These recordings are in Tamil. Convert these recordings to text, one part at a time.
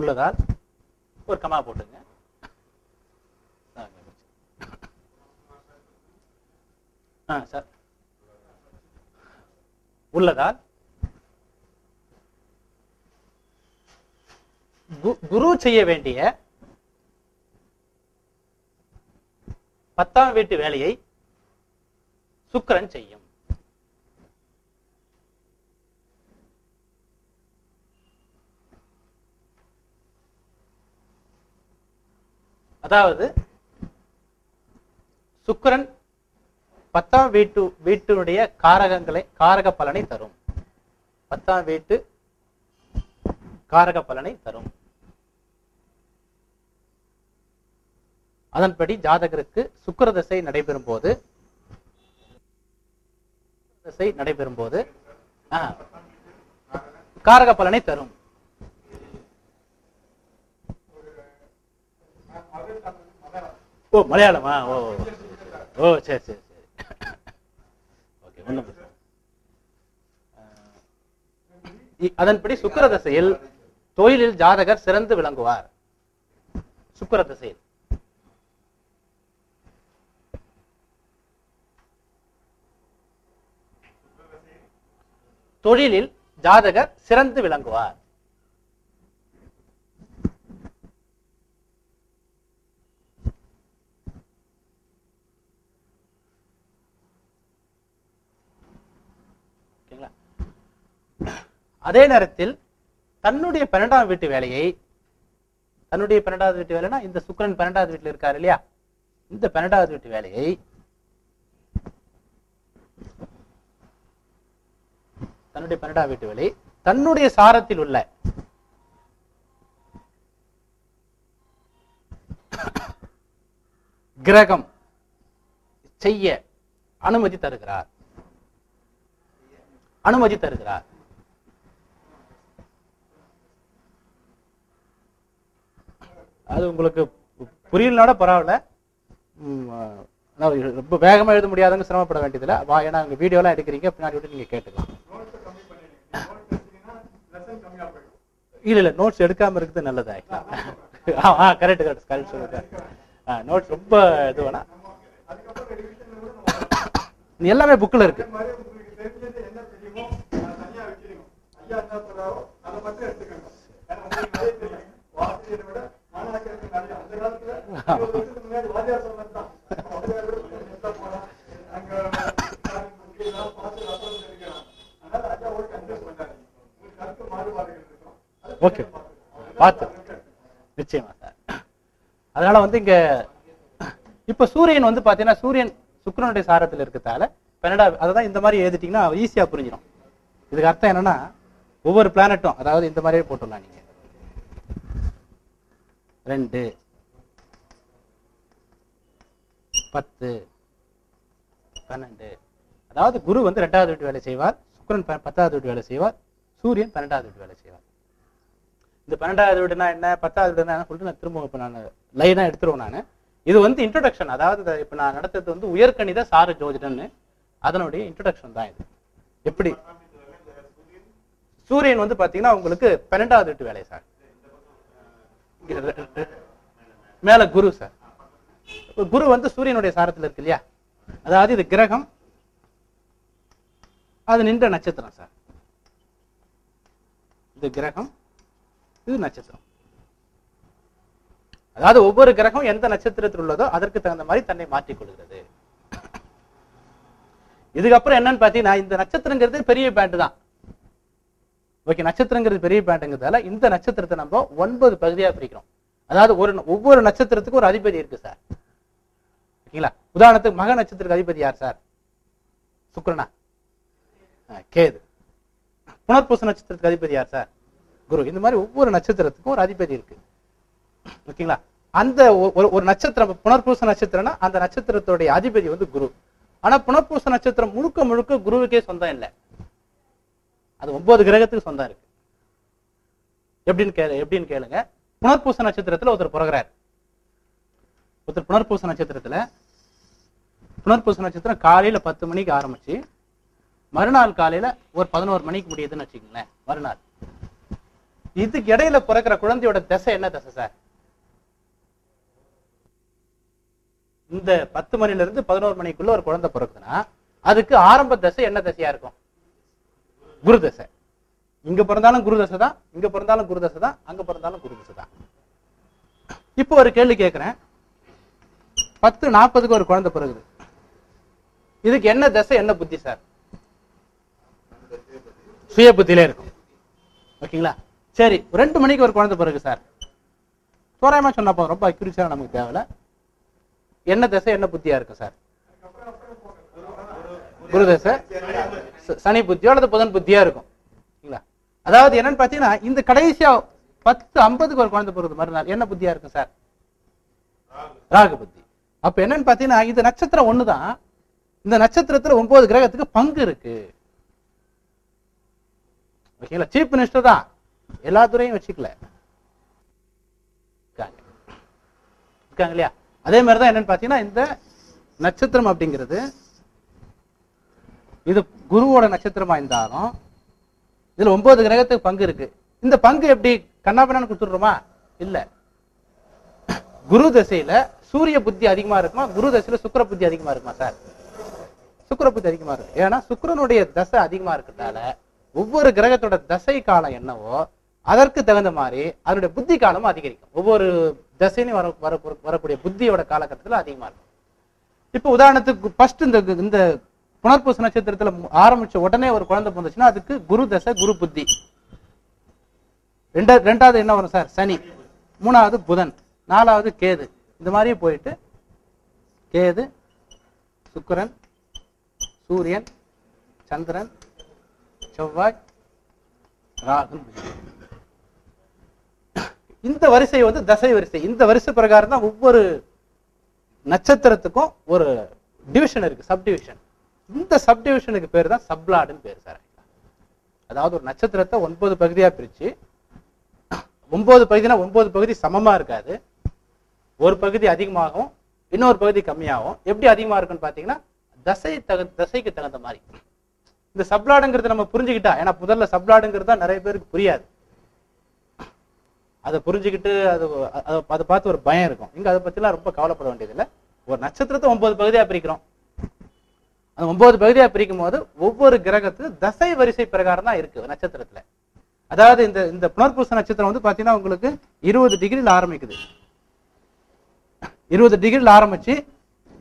உள்ளதால் ஒரு கமா போட்டுங்க. சார் உள்ளதால் குரு செய்ய வேண்டிய 10ஆம் வீட்டு வேலையை சுக்கிரன் செய்யும். அதாவது சுக்கிரன் 10ஆம் வீட்டுடைய காரக பலனை தரும். 10ஆம் வீட்டு காரக பலனை தரும். அதன்படி ஜாதகருக்கு சுக்கிர தசை நடைபெறும் போது காரக பலனை தரும். ஓ மலையாளமா? ஓ ஓ சரி சரி சரி. ஓகே, ஒண்ணும் பிரச்சனை. அதன்படி சுக்கிர தசையில் தொழிலில் ஜாதகர் சிறந்து விளங்குவார். சுக்கிர தசையில் தொழிலில் ஜாதகர் சிறந்து விளங்குவார். அதே நேரத்தில் தன்னுடைய 12ஆம் வீட்டு வேலையை, தன்னுடைய 12வது வீட்டு வேலைனா இந்த சுக்கிரன் 12வது வீட்டுல இருக்காரு இல்லையா, இந்த 12வது வீட்டு வேலையை தன்னுடைய 12ஆம் வீட்டு வேலை தன்னுடைய சாரத்தில் உள்ள கிரகம் செய்ய அனுமதி தருகிறார். அது உங்களுக்கு புரியலனால பரவாயில்ல, ரொம்ப வேகமா எழுத முடியாதவங்க சிரமப்பட வேண்டியதில்லை. ஏன்னா உங்க வீடியோலாம் எடுக்கிறீங்க, பின்னாடி விட்டு நீங்க கேட்டுக்கலாம். இல்ல நோட்ஸ் எடுக்காம இருக்குது நல்லதா? கரெக்ட் கரெக்ட் சொல்லுங்க. நோட்ஸ் ரொம்ப இது வேணா, எல்லாமே புக்ல இருக்கு. ஓகே, பார்த்து நிச்சயமா சார். அதனால இங்க இப்ப சூரியன் பாத்தீங்கன்னா, சூரியன் சுக்கிரனுடைய சாரத்தில் இருக்கிறதால 12, அதான் இந்த மாதிரி எழுதிட்டீங்கன்னா ஈஸியா புரிஞ்சிடும். இதுக்கு அர்த்தம் என்னன்னா, ஒவ்வொரு பிளானட்டும், அதாவது இந்த மாதிரியே போட்டுடலாம் நீங்க. 2, 10, 12. அதாவது குரு 2வது வீட்டு வேலை செய்வார், சுக்கிரன் 10வது வீட்டு வேலை செய்வார், சூரியன் 12வது வீட்டு வேலை செய்வார். இந்த 12வது வீடுனா என்ன, 10வது வீடுனா என்ன சொல்லிட்டு நான் திரும்ப இப்ப நான் லைனா எடுத்துருவேன். நான் இது இன்ட்ரோடக்ஷன், அதாவது இப்ப நான் நடத்துறது உயர்கணித சார ஜோதிடன்னு, அதனுடைய இன்ட்ரோடக்ஷன் தான் இது. எப்படி சூரியன் பாத்தீங்கன்னா உங்களுக்கு 12வது வீட்டு வேலை சார், மேல குரு சார். குரு சூரியனுடைய சாரத்தில் இருக்கு இல்லையா, அதாவது இது கிரகம், அது நின்ற நட்சத்திரம் சார். இது கிரகம், இது நட்சத்திரம். அதாவது ஒவ்வொரு கிரகம் எந்த நட்சத்திரத்தில் உள்ளதோ அதற்கு தகுந்த மாதிரி தன்னை மாற்றிக் கொள்கிறது. இதுக்கப்புறம் என்னன்னு பாத்தீங்கன்னா, இந்த நட்சத்திரங்கிறது பெரிய பேண்ட் தான். ஓகே, நட்சத்திரங்கிறது பெரிய பேண்ட்ங்கிறதால இந்த நட்சத்திரத்தை நம்ம 9 பகுதியா பிரிக்கிறோம். அதாவது ஒவ்வொரு நட்சத்திரத்துக்கும் ஒரு அதிபதி இருக்கு சார். ஓகேங்களா? உதாரணத்துக்கு மக நட்சத்திரத்துக்கு அதிபதி யார் சார்? சுக்கிரனா? கேது. புனர்பூச நட்சத்திரத்துக்கு அதிபதி யார் சார்? குரு. இந்த மாதிரி ஒவ்வொரு நட்சத்திரத்துக்கும் ஒரு அதிபதி இருக்கு. ஓகேங்களா? அந்த ஒரு நட்சத்திரம், புனர்பூச நட்சத்திரம்னா அந்த நட்சத்திரத்துடைய அதிபதி குரு. ஆனா புனர்பூச நட்சத்திரம் முழுக்க முழுக்க குருவுக்கே சொந்தம் இல்லை, அது 9 கிரகத்துக்கு சொந்தம் இருக்கு. எப்படின்னு கேளுங்க. புனர்பூச நட்சத்திரத்துல ஒருத்தர் பிறகுறார். புனர்பூச நட்சத்திரம் காலையில 10 மணிக்கு ஆரம்பிச்சு மறுநாள் காலையில ஒரு 11 மணிக்கு முடியுதுன்னு வச்சுக்கோங்களேன். மறுநாள் இதுக்கு இடையில பிறக்கிற குழந்தையோட தசை என்ன தசை சார்? இந்த 10 மணில இருந்து 11 மணிக்குள்ள ஒரு குழந்தை பிறக்குதுன்னா அதுக்கு ஆரம்ப தசை என்ன தசையா இருக்கும்? குரு தசை. இங்க பிறந்தாலும் குரு தசை தான், இங்க பிறந்தாலும் குரு தசை தான், அங்க பிறந்தாலும் குரு தசை தான். இப்போ ஒரு கேள்வி கேட்கிறேன். 10:40க்கு ஒரு குழந்தை பிறகுது. இதுக்கு என்ன தசை என்ன புத்தி சார்? சுய புத்தியிலே இருக்கும். ஓகேங்களா? சரி, 2 மணிக்கு ஒரு குழந்தை பிறகு சார், தோராயமா சொன்னா போதும், ரொம்ப அக்யூரேட்டா நமக்கு தேவையில்ல. என்ன தசை என்ன புத்தியா இருக்கு சார்? குரு தசை, சனி புத்தியோ அல்லது புதன் புத்தியா இருக்கும். அதாவது என்னன்னு பாத்தீங்கன்னா, இந்த கடைசியா 10:50க்கு ஒரு குழந்தை பிறகு மறுநாள் என்ன புத்தியா இருக்கும் சார்? ராகு புத்தி. அப்ப என்னன்னு பாத்தீங்கன்னா, இந்த நட்சத்திரம் ஒண்ணுதான். இந்த நட்சத்திரத்துல 9 கிரகத்துக்கு பங்கு இருக்கு. ஓகேங்களா? சீஃப் மினிஸ்டர் தான், எல்லா துறையும் வச்சுக்கல இருக்காங்க இல்லையா? அதே மாதிரிதான் என்னன்னு பாத்தீங்கன்னா, இந்த நட்சத்திரம் அப்படிங்கிறது இது குருவோட நட்சத்திரமா இருந்தாலும் இதுல 9 கிரகத்துக்கு பங்கு இருக்கு. இந்த பங்கு எப்படி கண்ணாபண்ணான்னு கொடுத்துடுறோமா? இல்ல. குரு தசையில சூரிய புத்தி அதிகமா இருக்குமா, குரு தசையில சுக்கிர புத்தி அதிகமா இருக்குமா சார்? சுக்கிர புத்தி அதிகமா இருக்கு. ஏன்னா சுக்கிரனுடைய தசை அதிகமா இருக்கிறதால ஒவ்வொரு கிரகத்தோட தசை காலம் என்னவோ அதற்கு தகுந்த மாதிரி அதனுடைய புத்தி காலமும் அதிகரிக்கும். ஒவ்வொரு தசையிலும் வரக்கூடிய புத்தியோட காலகட்டத்தில் அதிகமா இருக்கும். இப்ப உதாரணத்துக்கு ஃபர்ஸ்ட் இந்த புனர்பூச நட்சத்திரத்துல ஆரம்பிச்ச உடனே ஒரு குழந்தை பிறந்துச்சுன்னா அதுக்கு குரு தசை, குரு புத்தி. ரெண்டாவது என்ன வரும் சார்? சனி. மூணாவது புதன். நாலாவது கேது. இந்த மாதிரியே போயிட்டு கேது, சுக்கிரன், சூரியன், சந்திரன், செவ்வாய், ராகு. இந்த வரிசை வந்து தசை வரிசை. இந்த வரிசை பிரகாரம் தான் ஒவ்வொரு நட்சத்திரத்துக்கும் ஒரு டிவிஷன் இருக்கு, சப்டிவிஷன். இந்த சப்டிவிஷனுக்கு பேர் தான் சப்லாடுன்னு பேர் சார். அதாவது ஒரு நட்சத்திரத்தை 9 பகுதியா பிரிச்சு, 9 பகுதினா 9 பகுதி சமமா இருக்காது. ஒரு பகுதி அதிகமாகும், இன்னொரு பகுதி கம்மியாகும். எப்படி அதிகமா இருக்குன்னு பாத்தீங்கன்னா, தசைக்கு தகுந்த மாதிரி. இந்த சப்லாடுங்கிறத நம்ம புரிஞ்சுக்கிட்டா, ஏன்னா முதல்ல சப்லாடுங்கிறது தான் நிறைய பேருக்கு புரியாது. அதை புரிஞ்சுக்கிட்டு அதை பார்த்து ஒரு பயம் இருக்கும். இங்க அதை பத்திலாம் ரொம்ப கவலைப்பட வேண்டியதில்லை. ஒரு நட்சத்திரத்தை 9 பகுதியா பிரிக்கிறோம். அந்த 9 பகுதியா பிரிக்கும் போது ஒவ்வொரு கிரகத்துக்கு தசை வரிசை பிரகாரம் தான் இருக்கு நட்சத்திரத்துல. அதாவது இந்த புனர்பூச நட்சத்திரம் வந்து பாத்தீங்கன்னா உங்களுக்கு 20 டிகிரில ஆரம்பிக்குது. 20 டிகிரில ஆரம்பிச்சு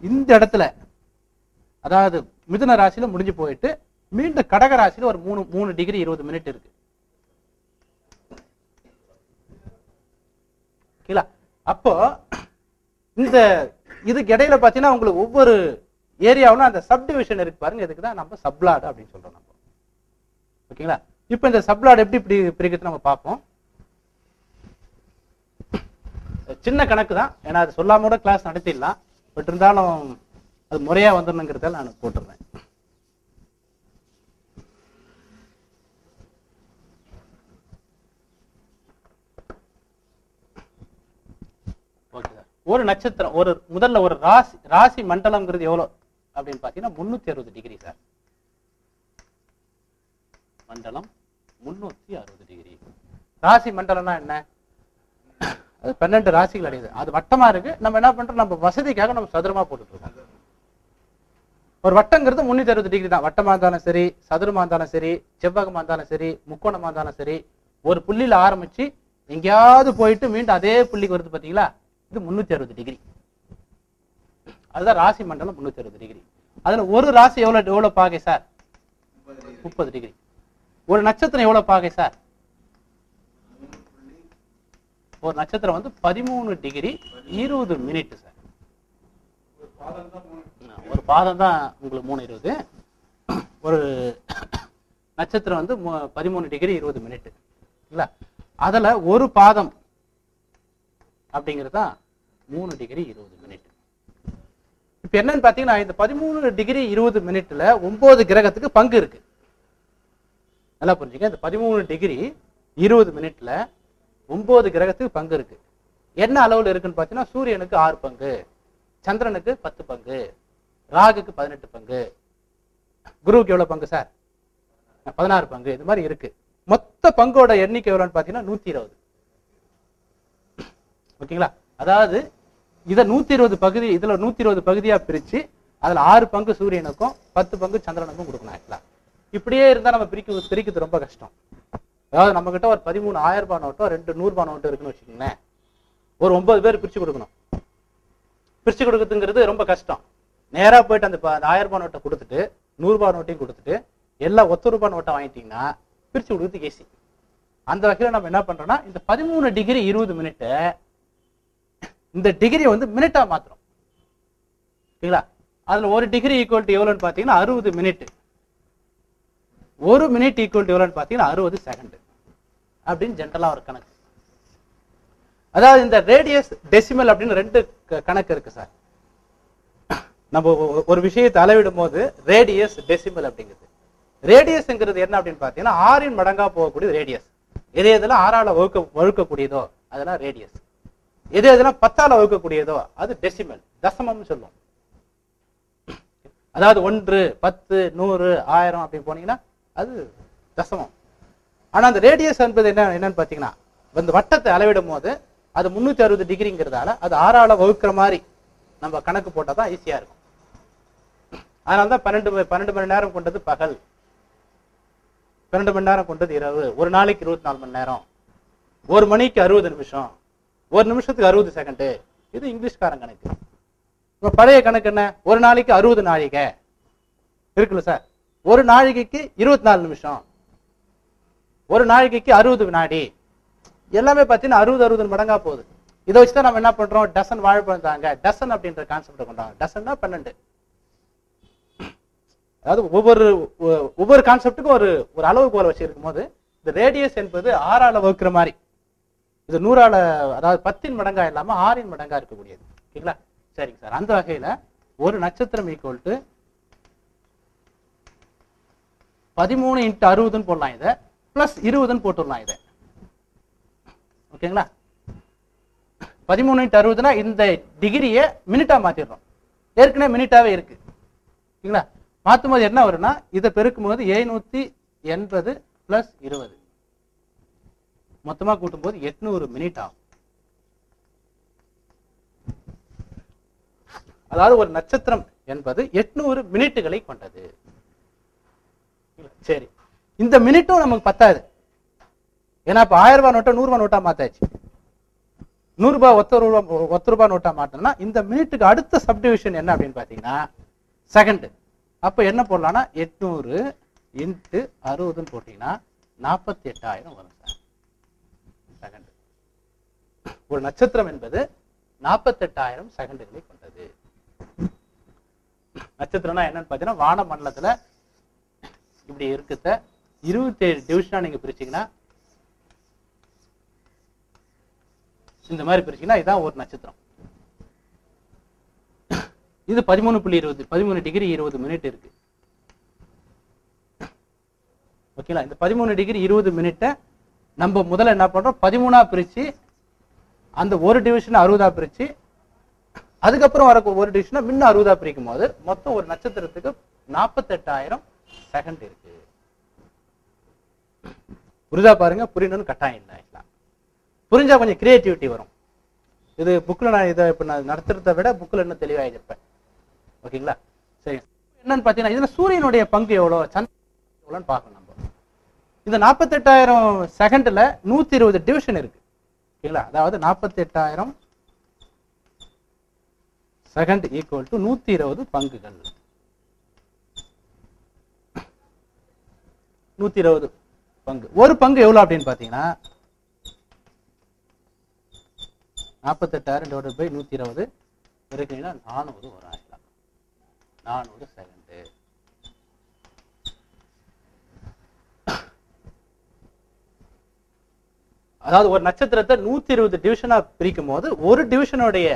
இந்த இடத்துல, அதாவது மிதுன ராசியில முடிஞ்சு போயிட்டு மீண்டும் கடக ராசியில ஒரு 3 டிகிரி 20 மினிட் இருக்கு. அப்போ இந்த இதுக்கு இடையில பாத்தீங்கன்னா உங்களுக்கு ஒவ்வொரு ஏரியாவிலும் அந்த சப்டிவிஷன் இருக்கு பாருங்க. இதுக்கு தான் நம்ம சப்லாடு அப்படின்னு சொல்றோம் நம்ம. ஓகேங்களா? இப்ப இந்த சப்லாடு எப்படி பிரிக்கிறது நம்ம பார்ப்போம். சின்ன கணக்கு தான், ஏன்னா அது சொல்லாம கூட கிளாஸ் நடத்திடலாம். பட் இருந்தாலும் அது முறையா வந்துடணுங்கிறத நான் போட்டுறேன். Okay sir. ஒரு நட்சத்திரம் முதல்ல ஒரு ராசி மண்டலம்ங்கிறது எவ்வளவு அப்படின்னு பாத்தீங்கன்னா 360 டிகிரி சார். மண்டலம் 360 டிகிரி. ராசி மண்டலம்னா என்ன? அது 12 ராசிகள் அடையுது. அது வட்டமா இருக்கு. நம்ம என்ன பண்றோம், நம்ம வசதிக்காக நம்ம சதுரமா போட்டுட்டு இருக்கோம். ஒரு வட்டங்கிறது 360 டிகிரி தான். வட்டமா இருந்தாலும் சரி, சதுரமா இருந்தாலும் சரி, செவ்வகமா இருந்தாலும் சரி, முக்கோணமா இருந்தாலும் சரி, ஒரு புள்ளியில ஆரம்பிச்சு எங்கேயாவது போயிட்டு மீண்டும் அதே புள்ளிக்கு வருது பாத்தீங்களா? இது 360 டிகிரி. அதுதான் ராசி மண்டலம் 360 டிகிரி. அதுல ஒரு ராசி எவ்வளவு பாகை சார்? 30 டிகிரி. ஒரு நட்சத்திரம் எவ்வளவு பாகை சார்? ஒரு நட்சத்திரம் வந்து 13 டிகிரி 20 மினிட் சார். ஒரு பாதம் தான் உங்களுக்கு 3:20. ஒரு நட்சத்திரம் வந்து 13 டிகிரி 20 மினிட் இல்ல. அதுல ஒரு பாதம் அப்படிங்கிறது தான் 3 டிகிரி 20 மினிட். இப்ப என்னன்னு பாத்தீங்கன்னா, இந்த 13 டிகிரி 20 மினிட்ல 9 கிரகத்துக்கு பங்கு இருக்கு. நல்லா புரிஞ்சுங்க. இந்த 13 டிகிரி 20 மினிட்ல 9 கிரகத்துக்கு பங்கு இருக்கு. என்ன அளவுல இருக்குன்னு பாத்தீங்கன்னா, சூரியனுக்கு 6 பங்கு, சந்திரனுக்கு 10 பங்கு, ராகுக்கு 18 பங்கு, குருவுக்கு எவ்வளவு பங்கு சார்? 16 பங்கு. இது மாதிரி இருக்கு. மொத்த பங்கோட எண்ணிக்கை எவ்வளவுன்னு பாத்தீங்கன்னா 120. ஓகேங்களா? அதாவது இத 120 பகுதி, இதுல 120 பகுதியா பிரிச்சு அதுல 6 பங்கு சூரியனுக்கும் 10 பங்கு சந்திரனுக்கும் கொடுக்கணும். ஆக்சுவலா இப்படியே இருந்தா நம்ம பிரிக்கிறது ரொம்ப கஷ்டம். அதாவது நம்ம கிட்ட ஒரு 13,000 ரூபாய் நோட்டோ 2 100 ரூபாய் நோட்டோ இருக்குன்னு வச்சுக்கோங்களேன். ஒரு 9 பேர் பிரிச்சு கொடுக்கணும். பிரிச்சு கொடுக்குறதுங்கிறது ரொம்ப கஷ்டம். நேரா போயிட்டு அந்த 1000 ரூபாய் நோட்டை கொடுத்துட்டு 100 ரூபாய் நோட்டையும் கொடுத்துட்டு எல்லாம் 1 ரூபாய் நோட்டை வாங்கிட்டீங்கன்னா பிரிச்சு கொடுக்குறது ஈஸி. அந்த வகையில நம்ம என்ன பண்றோம்னா இந்த 13 டிகிரி 20 மினிட் இந்த டிகிரி வந்து மினிட்டா மாத்திரம். சரிங்களா? அதுல ஒரு டிகிரி ஈக்குவல் டு எவ்வளவுன்னு பாத்தீங்கன்னா 60 மினிட். ஒரு மினிட் ஈக்குவல் டு எவ்வளவுன்னு பாத்தீங்கன்னா 60 செகண்ட் அப்படின்னு ஜென்ரலா ஒரு கணக்கு. அதாவது இந்த ரேடியஸ் டெசிமல் அப்படின்னு 2 கணக்கு இருக்கு சார். நம்ம ஒரு விஷயத்தை அளவிடும் போது ரேடியஸ் டெசிமல் அப்படிங்கிறது. ரேடியஸ்ங்கிறது என்ன அப்படின்னு பாத்தீங்கன்னா 6 மடங்கா போகக்கூடிய ரேடியஸ். எது எதெல்லாம் 6ஆல வகுக்கக்கூடியதோ அதெல்லாம் ரேடியஸ். எது எதெல்லாம் 10ஆல வகுக்கக்கூடியதோ அது டெசிமல், தசமம்னு சொல்லுவோம். அதாவது 1, 10, 100, 1000 அப்படி போனீங்கன்னா அது தசமம். ஆனா அந்த ரேடியஸ் என்பது என்னன்னு பாத்தீங்கன்னா இந்த வட்டத்தை அளவிடும் போது அது 360 டிகிரிங்கிறதால அது 6ஆல வகுக்கிற மாதிரி நம்ம கணக்கு போட்டா தான் ஈஸியா இருக்கும். அதனாலதான் 12 மணி நேரம் கொண்டது பகல், 12 மணி நேரம் கொண்டது இரவு, ஒரு நாளைக்கு 24 மணி நேரம், ஒரு மணிக்கு 60 நிமிஷம், ஒரு நிமிஷத்துக்கு 60 செகண்ட். இது இங்கிலீஷ்காரன் கணக்கு. இப்ப பழைய கணக்கு என்ன? ஒரு நாளைக்கு 60 நாழிகை இருக்குல்ல சார். ஒரு நாழிகைக்கு 24 நிமிஷம், ஒரு நாழிகைக்கு 60 வினாடி. எல்லாமே பார்த்தீங்கன்னா 60 மடங்கா போகுது. இதை வச்சுதான் நம்ம என்ன பண்றோம், டசன் வாழைப்பழம் தாங்க, டசன் அப்படின்ற கான்செப்ட் கொண்டாங்க. டசன்னா 12. அதாவது ஒவ்வொரு கான்செப்டுக்கும் ஒரு அளவுகோலை வச்சிருக்கும் போது இந்த ரேடியஸ் என்பது 6ஆல வகுக்கிற மாதிரி, இது 100ஆல, அதாவது 10 மடங்கா இல்லாம 6 மடங்கா இருக்கக்கூடியது. ஓகேங்களா? சரிங்க சார். அந்த வகையில ஒரு நட்சத்திரம் ஈக்குவல் டு 13 × 60 போடலாம், இதை பிளஸ் 20 போட்டுடலாம் இதை. ஓகேங்களா? 13 × 60 இந்த டிகிரியை மினிட்டா மாத்திடுறோம். ஏற்கனவே மினிட்டாவே இருக்கு. ஓகேங்களா? மாத்தும் போது என்ன வரும்னா இதை பெருக்கும் போது 780 பிளஸ் 20 மொத்தமா கூட்டும் போது 800 மினிட் ஆகும். அதாவது ஒரு நட்சத்திரம் என்பது 800 மினிட்டுகளை கொண்டது. சரி, இந்த மினிட்டும் நமக்கு பத்தாது. ஏன்னா இப்ப 1000 ரூபாய் நோட்டா 100 ரூபாய் நோட்டா மாத்தாச்சு. 100 ரூபாய் 10 ரூபாய் நோட்டா மாத்தோம்னா இந்த மினிட்டுக்கு அடுத்த சப்டிவிஷன் என்ன அப்படின்னு பாத்தீங்கன்னா செகண்ட். அப்ப என்ன போடலாம்னா 800 × 60 போட்டீங்கன்னா 48,000 வரும் சார் செகண்ட். ஒரு நட்சத்திரம் என்பது 48,000 செகண்டுகளை கொண்டது. நட்சத்திரம்னா என்னன்னு பாத்தீங்கன்னா வான மண்டலத்துல இப்படி இருக்குத 27 டிவிஷனா நீங்க பிரிச்சீங்கன்னா இந்த மாதிரி பிரிச்சீங்கன்னா இதான் ஒரு நட்சத்திரம். இது 13.20 13 டிகிரி 20 மினிட் இருக்கு. ஓகேங்களா? இந்த 13 டிகிரி 20 மினிட்டை நம்ம முதல்ல என்ன பண்றோம், 13ஆ பிரிச்சு அந்த ஒரு டிவிஷன் 60ஆ பிரிச்சு அதுக்கப்புறம் வர ஒரு டிவிஷனை முன்ன 60ஆ பிரிக்கும் போது மொத்தம் ஒரு நட்சத்திரத்துக்கு 48,000 செகண்ட் இருக்கு. புரிதா பாருங்க? புரியணும்னு கட்டாயம் இல்லை. புரிஞ்சா கொஞ்சம் கிரியேட்டிவிட்டி வரும். இது புக்ல நான் இதை இப்ப நான் நடத்துறதை விட புக்ல இன்னும் தெளிவா எழுதிருப்பேன். ஓகேங்களா? சரி, என்னன்னு பாத்தீங்கன்னா இதுல சூரியனுடைய பங்கு எவ்வளவு, சந்திரன் எவ்வளவுன்னு பார்க்கணும் நம்ம. இந்த 48,000 செகண்ட்ல 120 டிவிஷன் இருக்கு. ஓகேங்களா? அதாவது 48,000 செகண்ட் ஈக்குவல் டு 120 பங்குகள். 120 பங்கு. ஒரு பங்கு எவ்வளவு அப்படின்னு பாத்தீங்கன்னா 48,000 டிவைடட் பை 120 பெருக்கினா 400 வரும். 400 செகண்ட். அதாவது ஒரு நட்சத்திரத்தை 120 டிவிஷனா பிரிக்கும் போது ஒரு டிவிஷனுடைய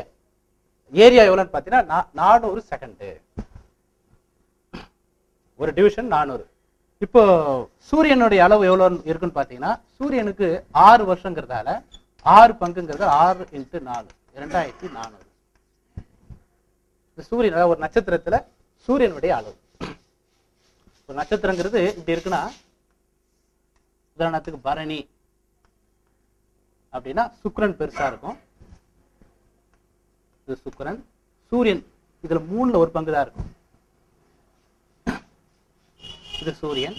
ஏரியா எவ்வளவுன்னு பாத்தீங்கன்னா 400 செகண்ட். ஒரு டிவிஷன் 400. இப்போ சூரியனுடைய அளவு எவ்வளவு இருக்குன்னு பாத்தீங்கன்னா சூரியனுக்கு 6 வருஷங்கிறதால 6 பங்குங்கிறது 6 × 4 2400. சூரியன், அதாவது ஒரு நட்சத்திரத்துல சூரியனுடைய அளவு. ஒரு நட்சத்திரங்கிறது இப்படி இருக்குன்னா உதாரணத்துக்கு பரணி அப்படின்னா சுக்கிரன் பெருசா இருக்கும். இது சுக்கிரன். சூரியன் இதுல 3ல ஒரு பங்கு தான் இருக்கும். இது சூரியன்.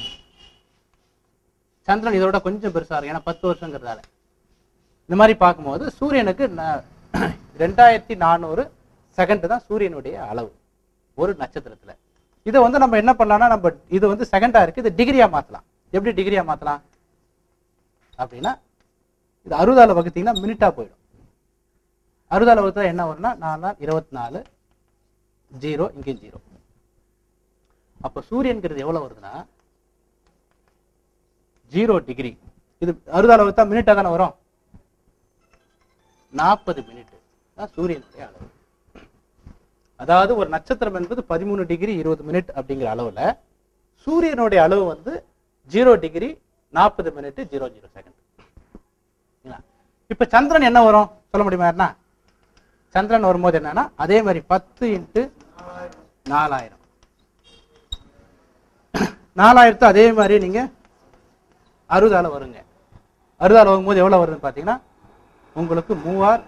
சந்திரன் இதோட கொஞ்சம் பெருசா இருக்கும், ஏன்னா 10 வருஷங்கிறதால. இந்த மாதிரி பார்க்கும்போது சூரியனுக்கு 2400 செகண்ட் தான் சூரியனுடைய அளவு ஒரு நட்சத்திரத்துல. இதை வந்து நம்ம என்ன பண்ணலாம்னா, நம்ம இது வந்து செகண்டா இருக்கு, இது டிகிரியா மாத்தலாம். எப்படி டிகிரியா மாத்தலாம் அப்படின்னா, இது 60ஆல வகுத்தீங்கன்னா மினிட்டா போயிடும். 60ஆல வகுத்தா என்ன வரும்னா 4 24 0 இங்கே 0. அப்ப சூரியன்கிறது எவ்வளவு வருதுன்னா 0 டிகிரி. இது 60ஆல வகுத்தா மினிட்டா தானே வரும். 40 மினிட் தான் சூரியனுடைய அளவு. அதாவது ஒரு நட்சத்திரம் என்பது 13 டிகிரி 20 மினிட் அப்படிங்கிற அளவுல சூரியனுடைய அளவு வந்து 0 டிகிரி 40 மினிட் 00 செகண்ட். இப்ப சந்திரன் என்ன வரும் சொல்ல முடியுமா? சந்திரன் வரும்போது என்னன்னா அதே மாதிரி 10 × 4000. 4000 அதே மாதிரி நீங்க 60ஆல வருங்க. 60ஆல வரும்போது எவ்வளவு வருதுன்னு பாத்தீங்கன்னா உங்களுக்கு 3000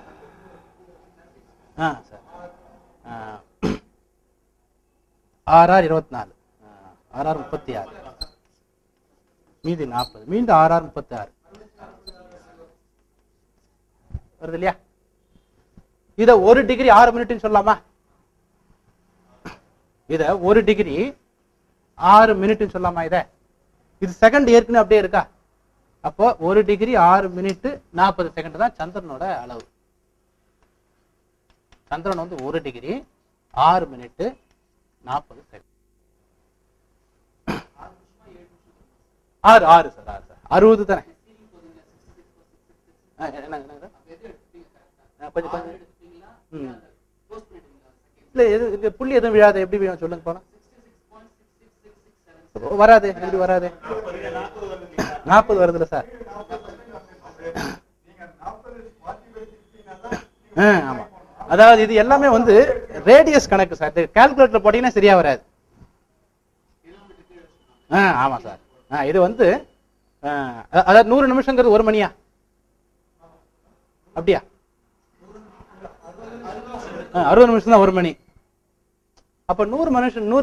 6/24 6/36 மீதி 40 மீண்டும் 6/36 வருது இல்லையா? இத 1 டிகிரி 6 மினிட்னு சொல்லலாமா? இத 1 டிகிரி 6 மினிட்னு சொல்லலாமா? இது செகண்ட் ஏற்கனவே அப்படியே இருக்கா? அப்போ 1 டிகிரி 6 மினிட் 40 செகண்ட் தான் சந்திரனோட அளவு. சந்திரன் வந்து 1 டிகிரி 6 மினிட் 40 செகண்ட். 6 சார் 60 தானே? இல்ல இது புள்ளி எதுவும் விழாது. எப்படி விழும் சொல்லுங்க போனா? வராது. எப்படி வராது? 40 வருதுல்ல சார்? ஆமா. அதாவது இது எல்லாமே வந்து ரேடியஸ் கணக்கு சார். கால்குலேட்டர் போட்டீங்கன்னா சரியா வராது. ஆமா சார். இது வந்து அதாவது 100 நிமிஷங்கிறது 1 மணியா? அப்படியா? 60 நிமிஷம் தான் 1 மணி. அப்ப 100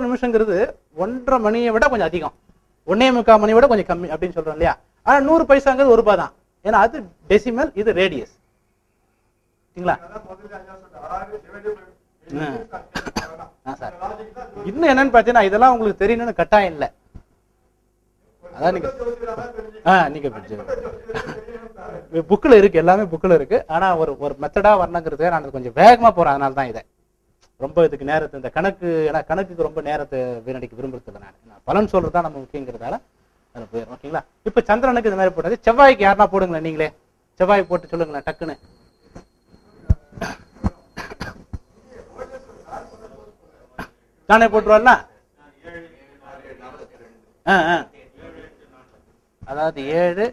நிமிஷங்கிறது 1.5 மணியை விட கொஞ்சம் அதிகம், 1.25 மணியை விட கொஞ்சம் கம்மி அப்படின்னு சொல்றோம் இல்லையா? ஆனா 100 பைசாங்கிறது 1 ரூபாய் தான். ஏன்னா அது டெசிமல், இது ரேடியஸ். சார் இன்னும் என்னன்னு பாத்தீங்கன்னா இதெல்லாம் உங்களுக்கு தெரியணும்னு கட்டாயம் இல்லை. அதான் நீங்க புக்ல இருக்கு, எல்லாமே புக்ல இருக்கு. ஆனா ஒரு மெத்தடா வரணுங்கிறது நான் கொஞ்சம் வேகமா போறேன். அதனால தான் இதை ரொம்ப இதுக்கு நேரத்தை இந்த கணக்கு, ஏன்னா கணக்குக்கு ரொம்ப நேரத்தை வீணடிக்க விரும்புறது நான் பலன் சொல்றதுதான் நம்ம முக்கியங்கிறதால அதில் போயிடும். ஓகேங்களா? இப்ப சந்திரனுக்கு இந்த மாதிரி போட்டது. செவ்வாய்க்கு யாருன்னா போடுங்களேன், நீங்களே செவ்வாய் போட்டு சொல்லுங்களேன் டக்குன்னு. தானே போட்டுருவாருல? அதாவது 7